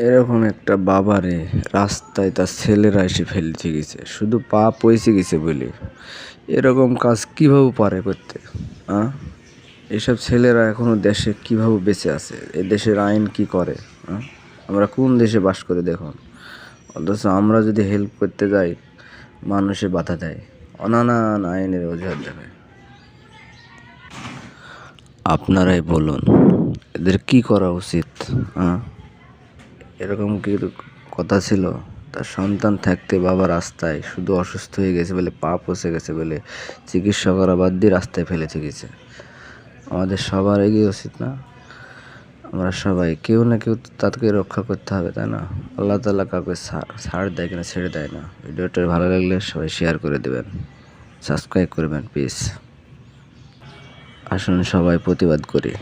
এরকম একটা বাবারে রাস্তায় তার ছেলেরা এসে ফেলতে গেছে শুধু পা পয়সে গেছে বলে। এরকম কাজ কিভাবে পারে করতে? এসব ছেলেরা এখনো দেশে কিভাবে বেঁচে আছে? এ দেশের আইন কি করে? আমরা কোন দেশে বাস করি দেখুন। অথচ আমরা যদি হেল্প করতে যাই মানুষে বাধা দেয়, নানান আইনের অজুহাত দেবে। আপনারাই বলুন এদের কি করা উচিত? এরকম কি কথা ছিল? তার সন্তান থাকতে বাবা রাস্তায় শুধু অসুস্থ হয়ে গেছে বলে, পা পচে গেছে বলে চিকিৎসা করা বাদ দিয়ে রাস্তায় ফেলে গেছে। আমাদের সবার এগিয়ে উচিত না? আমরা সবাই কেউ না কেউ তাদেরকে রক্ষা করতে হবে, তাই না? আল্লাহ তাআলা কাউকে ছাড় দেয় কিনা ছেড়ে দেয় না। ভিডিওটা ভালো লাগলে সবাই শেয়ার করে দেবেন, সাবস্ক্রাইব করবেন প্লিজ। আসুন সবাই প্রতিবাদ করি।